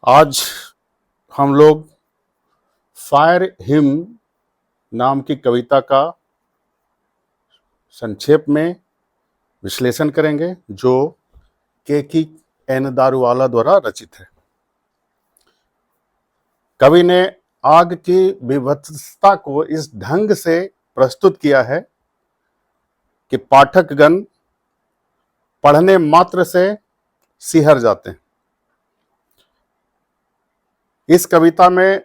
आज हम लोग फायर हिम नाम की कविता का संक्षेप में विश्लेषण करेंगे, जो के एन दारूवाला द्वारा रचित है। कवि ने आग की विभत्सता को इस ढंग से प्रस्तुत किया है कि पाठकगण पढ़ने मात्र से सिहर जाते हैं। इस कविता में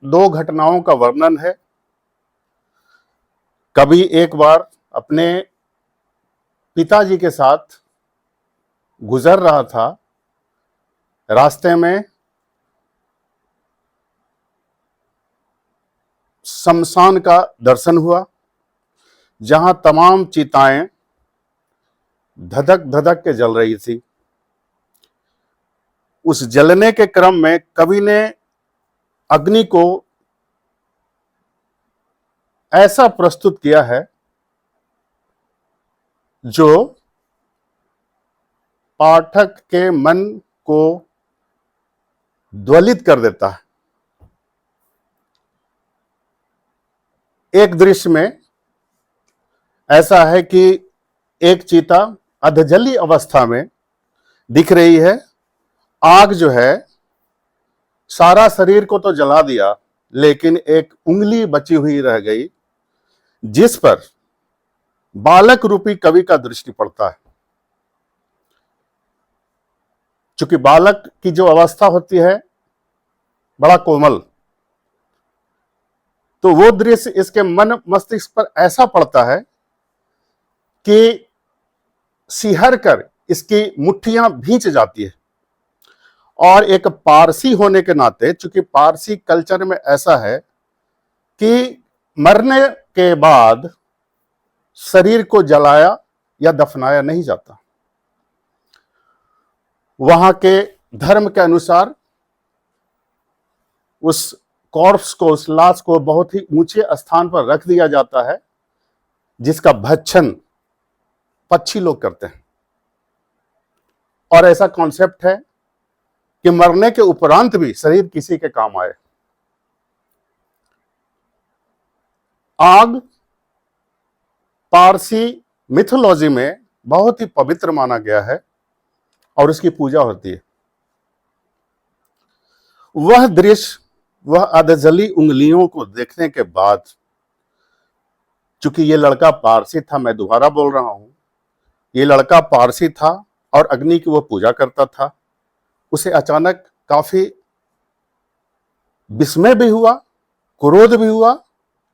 दो घटनाओं का वर्णन है। कवि एक बार अपने पिताजी के साथ गुजर रहा था। रास्ते में शमशान का दर्शन हुआ, जहां तमाम चिताएं धधक धधक के जल रही थी। उस जलने के क्रम में कवि ने अग्नि को ऐसा प्रस्तुत किया है जो पाठक के मन को ज्वलित कर देता है। एक दृश्य में ऐसा है कि एक चीता अधजली अवस्था में दिख रही है। आग जो है सारा शरीर को तो जला दिया, लेकिन एक उंगली बची हुई रह गई, जिस पर बालक रूपी कवि का दृष्टि पड़ता है। चूंकि बालक की जो अवस्था होती है बड़ा कोमल, तो वो दृश्य इसके मन मस्तिष्क पर ऐसा पड़ता है कि सिहर कर इसकी मुट्ठियां भींच जाती है। और एक पारसी होने के नाते, चूंकि पारसी कल्चर में ऐसा है कि मरने के बाद शरीर को जलाया या दफनाया नहीं जाता। वहां के धर्म के अनुसार उस कॉर्प्स को, उस लाश को बहुत ही ऊंचे स्थान पर रख दिया जाता है, जिसका भक्षण पक्षी लोग करते हैं। और ऐसा कॉन्सेप्ट है कि मरने के उपरांत भी शरीर किसी के काम आए। आग पारसी मिथोलॉजी में बहुत ही पवित्र माना गया है और उसकी पूजा होती है। वह दृश्य, वह अधजली उंगलियों को देखने के बाद, चूंकि ये लड़का पारसी था, मैं दोबारा बोल रहा हूं, ये लड़का पारसी था और अग्नि की वो पूजा करता था। उसे अचानक काफी विस्मय भी हुआ, क्रोध भी हुआ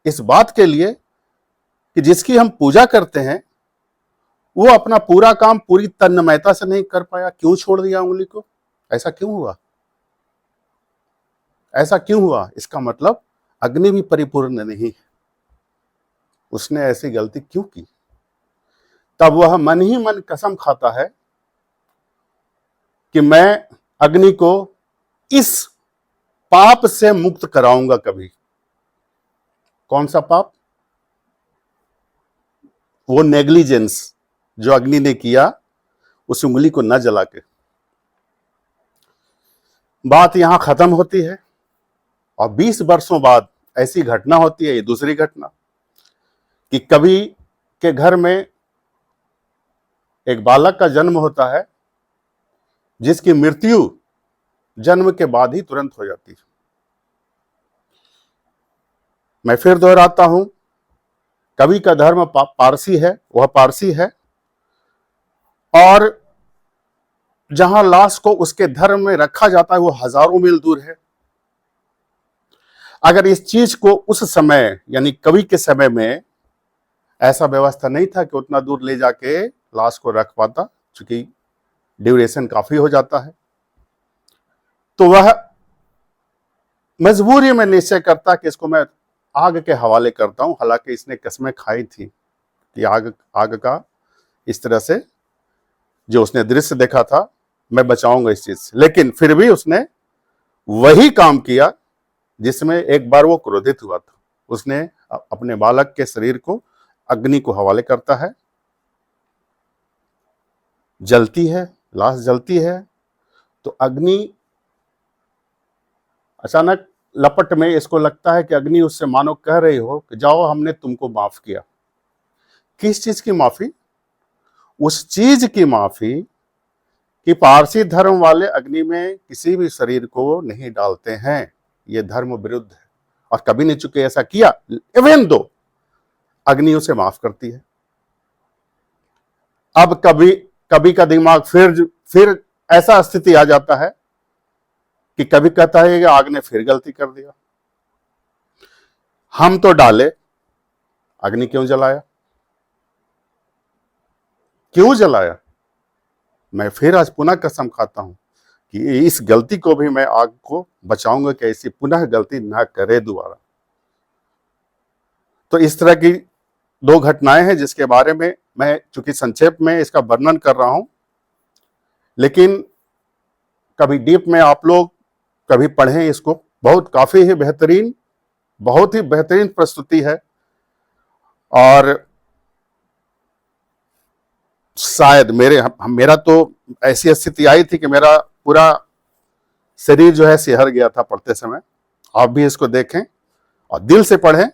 इस बात के लिए कि जिसकी हम पूजा करते हैं वो अपना पूरा काम पूरी तन्मयता से नहीं कर पाया। क्यों छोड़ दिया उंगली को? ऐसा क्यों हुआ? ऐसा क्यों हुआ? इसका मतलब अग्नि भी परिपूर्ण नहीं है। उसने ऐसी गलती क्यों की? तब वह मन ही मन कसम खाता है कि मैं अग्नि को इस पाप से मुक्त कराऊंगा कभी। कौन सा पाप? वो नेग्लिजेंस जो अग्नि ने किया उस उंगली को न जला के। बात यहां खत्म होती है और 20 वर्षों बाद ऐसी घटना होती है, ये दूसरी घटना, कि कवि के घर में एक बालक का जन्म होता है, जिसकी मृत्यु जन्म के बाद ही तुरंत हो जाती है। मैं फिर दोहराता हूं, कवि का धर्म पारसी है, वह पारसी है, और जहां लाश को उसके धर्म में रखा जाता है वो हजारों मील दूर है। अगर इस चीज को उस समय, यानी कवि के समय में ऐसा व्यवस्था नहीं था कि उतना दूर ले जाके लाश को रख पाता, चूंकि ड्यूरेशन काफी हो जाता है, तो वह मजबूरी में निश्चय करता कि इसको मैं आग के हवाले करता हूं। हालांकि इसने कस्में खाई थी कि आग का इस तरह से जो उसने दृश्य देखा था, मैं बचाऊंगा इस चीज से। लेकिन फिर भी उसने वही काम किया जिसमें एक बार वो क्रोधित हुआ था। उसने अपने बालक के शरीर को अग्नि को हवाले करता है। जलती है, लाश जलती है, तो अग्नि अचानक लपट में इसको लगता है कि अग्नि उससे मानो कह रही हो कि जाओ, हमने तुमको माफ किया। किस चीज की माफी? उस चीज की माफी कि पारसी धर्म वाले अग्नि में किसी भी शरीर को नहीं डालते हैं, ये धर्म विरुद्ध है और कभी नहीं चुके ऐसा किया, इवन दो अग्नि उसे माफ करती है। अब कभी कभी का दिमाग फिर ऐसा स्थिति आ जाता है कि कभी कहता है कि आग ने फिर गलती कर दिया, हम तो डाले, अग्नि क्यों जलाया, क्यों जलाया? मैं फिर आज पुनः कसम खाता हूं कि इस गलती को भी मैं आग को बचाऊंगा कि ऐसी पुनः गलती ना करे दोबारा। तो इस तरह की दो घटनाएं हैं जिसके बारे में मैं चूंकि संक्षेप में इसका वर्णन कर रहा हूं, लेकिन कभी डीप में आप लोग कभी पढ़ें इसको, काफी ही बेहतरीन, बहुत ही बेहतरीन प्रस्तुति है। और शायद मेरा तो ऐसी स्थिति आई थी कि मेरा पूरा शरीर जो है सिहर गया था पढ़ते समय। आप भी इसको देखें और दिल से पढ़ें।